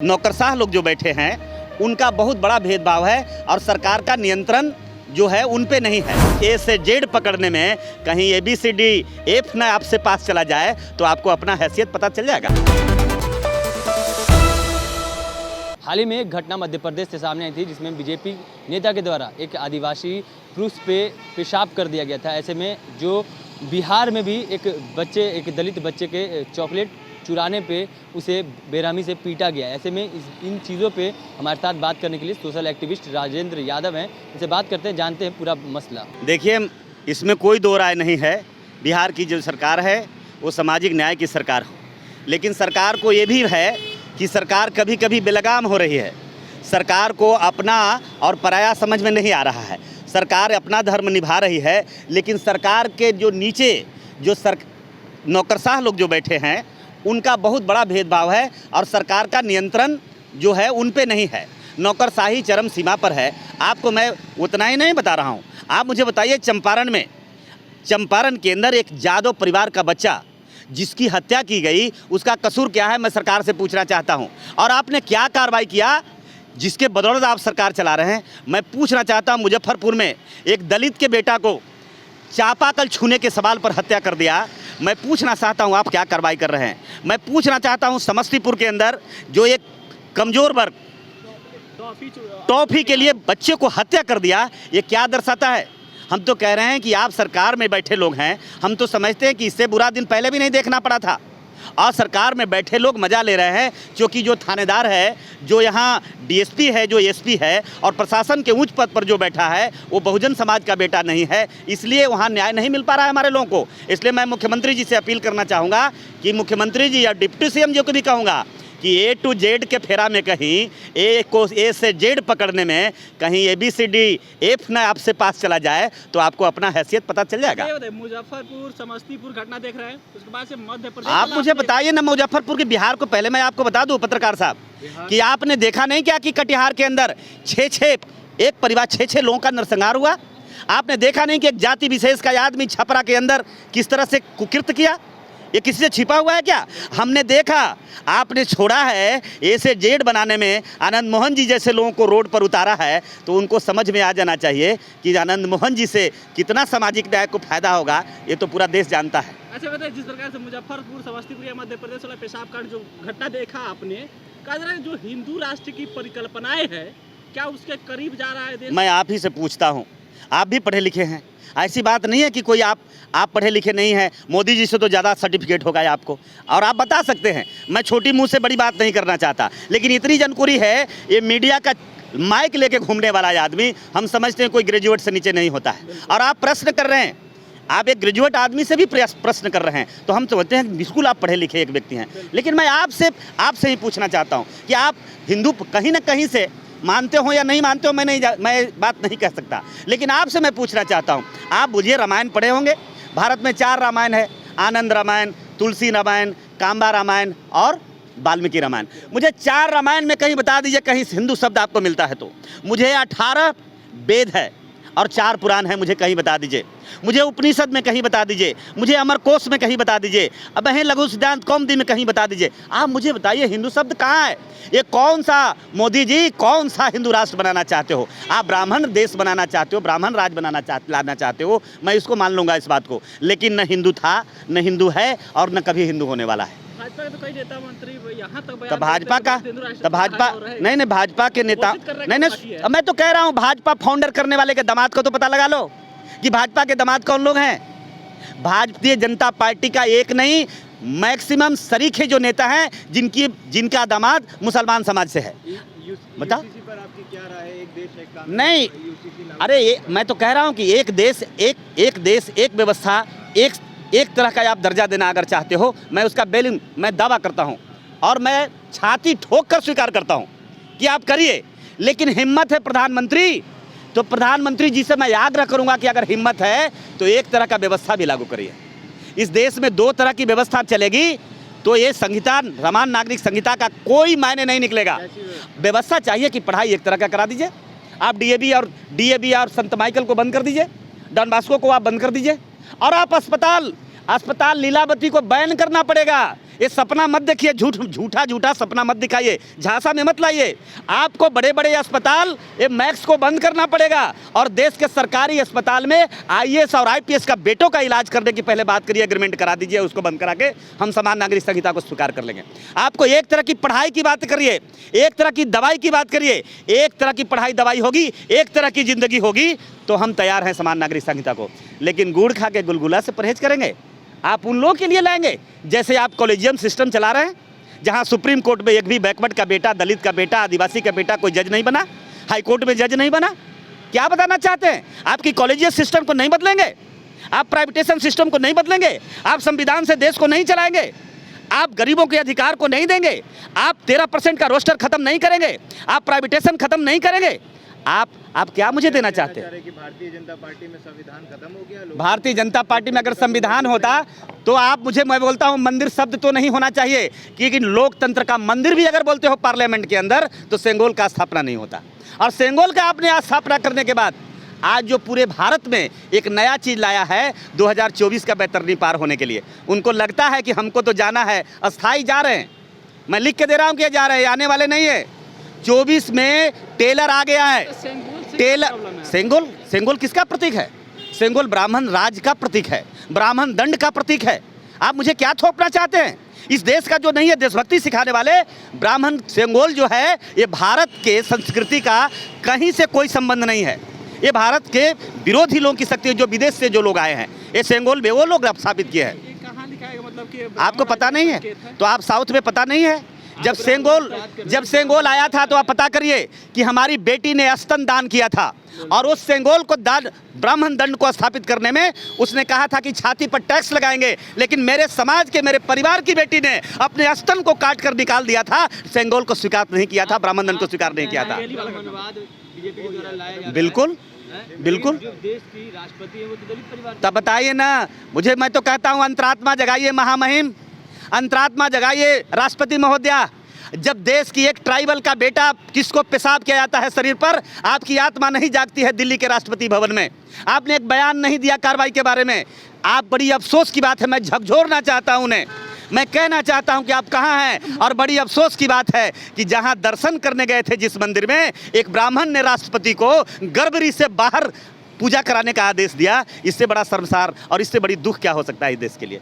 नौकरशाह लोग जो बैठे हैं उनका बहुत बड़ा भेदभाव है और सरकार का नियंत्रण जो है उन पे नहीं है। ए से जेड पकड़ने में कहीं ABCD F ना आपसे पास चला जाए तो आपको अपना हैसियत पता चल जाएगा। हाल ही में एक घटना मध्य प्रदेश से सामने आई थी जिसमें बीजेपी नेता के द्वारा एक आदिवासी पुरुष पे पेशाब कर दिया गया था। ऐसे में जो बिहार में भी एक दलित बच्चे के चॉकलेट चुराने पे उसे बेरहमी से पीटा गया। ऐसे में इन चीज़ों पे हमारे साथ बात करने के लिए सोशल एक्टिविस्ट राजेंद्र यादव हैं। इनसे बात करते हैं, जानते हैं पूरा मसला। देखिए, इसमें कोई दो राय नहीं है। बिहार की जो सरकार है वो सामाजिक न्याय की सरकार हो, लेकिन सरकार को ये भी है कि सरकार कभी कभी बेलगाम हो रही है। सरकार को अपना और पराया समझ में नहीं आ रहा है। सरकार अपना धर्म निभा रही है, लेकिन सरकार के जो नीचे जो नौकरशाह लोग जो बैठे हैं उनका बहुत बड़ा भेदभाव है और सरकार का नियंत्रण जो है उन पे नहीं है। नौकरशाही चरम सीमा पर है। आपको मैं उतना ही नहीं बता रहा हूँ। आप मुझे बताइए, चंपारण के अंदर एक यादव परिवार का बच्चा जिसकी हत्या की गई, उसका कसूर क्या है, मैं सरकार से पूछना चाहता हूँ। और आपने क्या कार्रवाई किया जिसके बदौलत आप सरकार चला रहे हैं। मैं पूछना चाहता हूँ, मुजफ्फरपुर में एक दलित के बेटा को चापाकल छूने के सवाल पर हत्या कर दिया। मैं पूछना चाहता हूँ आप क्या कार्रवाई कर रहे हैं। मैं पूछना चाहता हूँ, समस्तीपुर के अंदर जो एक कमज़ोर वर्ग टॉफ़ी के लिए बच्चे को हत्या कर दिया, ये क्या दर्शाता है। हम तो कह रहे हैं कि आप सरकार में बैठे लोग हैं, हम तो समझते हैं कि इससे बुरा दिन पहले भी नहीं देखना पड़ा था। और सरकार में बैठे लोग मज़ा ले रहे हैं, क्योंकि जो थानेदार है, जो यहाँ DSP है, जो SP है और प्रशासन के उच्च पद पर जो बैठा है वो बहुजन समाज का बेटा नहीं है, इसलिए वहाँ न्याय नहीं मिल पा रहा है हमारे लोगों को। इसलिए मैं मुख्यमंत्री जी से अपील करना चाहूँगा कि मुख्यमंत्री जी या डिप्टी CM जी को भी कहूँगा कि A to Z के फेरा में कहीं A से Z पकड़ने में कहीं ABCD F ना आपसे पास चला जाए तो आपको अपना हैसियत पता चल जाएगा। मुजफ्फरपुर समस्तीपुर घटना देख रहे हैं, उसके बाद से मध्य प्रदेश। आप मुझे बताइए ना, मुजफ्फरपुर के बिहार को पहले मैं आपको बता दूं पत्रकार साहब कि आपने देखा नहीं क्या कि कटिहार के अंदर एक परिवार 6 लोगों का नरसंहार हुआ। आपने देखा नहीं कि एक जाति विशेष का आदमी छपरा के अंदर किस तरह से कुकृत्य किया। ये किसी से छिपा हुआ है क्या? हमने देखा। आपने छोड़ा है A से Z बनाने में आनंद मोहन जी जैसे लोगों को रोड पर उतारा है, तो उनको समझ में आ जाना चाहिए कि आनंद मोहन जी से कितना सामाजिक न्याय को फायदा होगा, ये तो पूरा देश जानता है। अच्छा बताइए, जिस प्रकार से मुजफ्फरपुर समस्तीपुर या मध्य प्रदेश वाला पेशाब कांड जो घटना देखा आपने, कहा जो हिंदू राष्ट्र की परिकल्पनाएं है, क्या उसके करीब जा रहा है देश? मैं आप ही से पूछता हूँ, आप भी पढ़े लिखे हैं, ऐसी बात नहीं है कि कोई आप पढ़े लिखे नहीं हैं। मोदी जी से तो ज़्यादा सर्टिफिकेट होगा आपको, और आप बता सकते हैं। मैं छोटी मुंह से बड़ी बात नहीं करना चाहता, लेकिन इतनी जानकारी है, ये मीडिया का माइक लेके घूमने वाला आदमी, हम समझते हैं कोई ग्रेजुएट से नीचे नहीं होता है। और आप प्रश्न कर रहे हैं, आप एक ग्रेजुएट आदमी से भी प्रश्न कर रहे हैं, तो हम समझते हैं बिल्कुल आप पढ़े लिखे एक व्यक्ति हैं। लेकिन मैं आपसे ही पूछना चाहता हूँ कि आप हिंदू कहीं ना कहीं से मानते हो या नहीं मानते हो, मैं बात नहीं कह सकता, लेकिन आपसे मैं पूछना चाहता हूँ, आप मुझे रामायण पढ़े होंगे। भारत में 4 रामायण है, आनंद रामायण, तुलसी रामायण, काम्बा रामायण और वाल्मीकि रामायण। मुझे 4 रामायण में कहीं बता दीजिए कहीं हिंदू शब्द आपको मिलता है तो। मुझे 18 वेद है और 4 पुराण है, मुझे कहीं बता दीजिए। मुझे उपनिषद में कहीं बता दीजिए, मुझे अमरकोश में कहीं बता दीजिए, अब है लघु सिद्धांत कौमुदी में कहीं बता दीजिए। आप मुझे बताइए हिंदू शब्द कहाँ है? ये कौन सा, मोदी जी कौन सा हिंदू राष्ट्र बनाना चाहते हो? आप ब्राह्मण देश बनाना चाहते हो, ब्राह्मण राज लाना चाहते हो, मैं इसको मान लूँगा इस बात को, लेकिन न हिंदू था, न हिंदू है और न कभी हिंदू होने वाला है। भाजपा के तो कई नेता मंत्री यहाँ तक भाजपा नहीं, भाजपा के नेता नहीं, मैं तो कह रहा हूँ भाजपा फाउंडर करने वाले के दामाद को तो पता लगा लो कि भाजपा के दामाद कौन लोग हैं। भारतीय जनता पार्टी का एक नहीं, मैक्सिमम सरीखे जो नेता हैं जिनका दामाद मुसलमान समाज से है। बताओ पर आपकी क्या राय है? एक देश एक कानून नहीं, अरे मैं तो कह रहा हूँ कि एक देश एक व्यवस्था, एक तरह का आप दर्जा देना अगर चाहते हो, मैं उसका मैं दावा करता हूं और मैं छाती ठोक कर स्वीकार करता हूं कि आप करिए। लेकिन हिम्मत है प्रधानमंत्री, तो प्रधानमंत्री जी से मैं आग्रह करूंगा कि अगर हिम्मत है तो एक तरह का व्यवस्था भी लागू करिए। इस देश में 2 तरह की व्यवस्था चलेगी तो ये संहिता, समान नागरिक संहिता का कोई मायने नहीं निकलेगा। व्यवस्था चाहिए कि पढ़ाई एक तरह का करा दीजिए, आप DAV और संत माइकल को बंद कर दीजिए, डॉन बॉस्को को आप बंद कर दीजिए, और आप अस्पताल लीलावती को बैन करना पड़ेगा। ये सपना मत देखिए, झूठा सपना मत दिखाइए, झांसा में मत लाइए। आपको बड़े बड़े अस्पताल ये मैक्स को बंद करना पड़ेगा और देश के सरकारी अस्पताल में आईएएस और आईपीएस का बेटों का इलाज करने की पहले बात करिए, एग्रीमेंट करा दीजिए, उसको बंद करा के हम समान नागरिक संहिता को स्वीकार कर लेंगे। आपको एक तरह की पढ़ाई की बात करिए, एक तरह की दवाई की बात करिए, एक तरह की पढ़ाई दवाई होगी, एक तरह की जिंदगी होगी, तो हम तैयार हैं समान नागरिक संहिता को। लेकिन गुड़ खा के गुलगुला से परहेज करेंगे, आप उन लोगों के लिए लाएंगे जैसे आप कॉलेजियम सिस्टम चला रहे हैं, जहां सुप्रीम कोर्ट में एक भी बैकवर्ड का बेटा, दलित का बेटा, आदिवासी का बेटा कोई जज नहीं बना, हाई कोर्ट में जज नहीं बना। क्या बताना चाहते हैं? आपकी कॉलेजियम सिस्टम को नहीं बदलेंगे, आप प्राइवेटाइजेशन सिस्टम को नहीं बदलेंगे, आप संविधान से देश को नहीं चलाएंगे, आप गरीबों के अधिकार को नहीं देंगे, आप 13% का रोस्टर खत्म नहीं करेंगे, आप प्राइवेटाइजेशन खत्म नहीं करेंगे। आप क्या मुझे देना चाहते हैं कि भारतीय जनता पार्टी में संविधान खत्म हो गया? भारतीय जनता पार्टी में अगर संविधान होता तो आप मुझे, मैं बोलता हूं मंदिर शब्द तो नहीं होना चाहिए, क्योंकि लोकतंत्र का मंदिर भी अगर बोलते हो पार्लियामेंट के अंदर तो सेंगोल का स्थापना नहीं होता। और सेंगोल का आपने स्थापना करने के बाद आज जो पूरे भारत में एक नया चीज़ लाया है 2024 का बैतरनी पार होने के लिए, उनको लगता है कि हमको तो जाना है, अस्थाई जा रहे हैं। मैं लिख के दे रहा हूं कि जा रहे हैं, आने वाले नहीं है। 24 में टेलर आ गया है। टेलर सेंगोल किसका प्रतीक है? सेंगोल ब्राह्मण राज का प्रतीक है, ब्राह्मण दंड का प्रतीक है। आप मुझे क्या थोपना चाहते हैं? इस देश का जो नहीं है, देशभक्ति सिखाने वाले ब्राह्मण सेंगोल जो है, ये भारत के संस्कृति का कहीं से कोई संबंध नहीं है। ये भारत के विरोधी लोगों की शक्ति है, जो विदेश से जो लोग आए हैं, ये सेंगोल में वो लोग स्थापित किए हैं। कहाँ लिखाएगा मतलब कि आपको पता नहीं है तो आप साउथ में पता नहीं है। जब सेंगोल आया था तो आप पता करिए कि हमारी बेटी ने स्तन दान किया था, और उस सेंगोल को दान ब्राह्मण दंड को स्थापित करने में उसने कहा था कि छाती पर टैक्स लगाएंगे, लेकिन मेरे समाज के, मेरे परिवार की बेटी ने अपने स्तन को काट कर निकाल दिया था, सेंगोल को स्वीकार नहीं किया था, ब्राह्मण दंड को स्वीकार नहीं किया था। बिल्कुल बिल्कुल। जो देश की राष्ट्रपति है वो तो दलित परिवार। तब बताइए ना मुझे, मैं तो कहता हूँ अंतरात्मा जगाइए महामहिम, अंतरात्मा जगाइए राष्ट्रपति महोदया। जब देश की एक ट्राइबल का बेटा किसको पेशाब किया जाता है शरीर पर, आपकी आत्मा नहीं जागती है दिल्ली के राष्ट्रपति भवन में। आपने एक बयान नहीं दिया कार्रवाई के बारे में। आप, बड़ी अफसोस की बात है, मैं झकझोरना चाहता हूँ उन्हें, मैं कहना चाहता हूं कि आप कहां हैं। और बड़ी अफसोस की बात है कि जहां दर्शन करने गए थे जिस मंदिर में, एक ब्राह्मण ने राष्ट्रपति को गर्भगृह से बाहर पूजा कराने का आदेश दिया। इससे बड़ा शर्मसार और इससे बड़ी दुख क्या हो सकता है इस देश के लिए।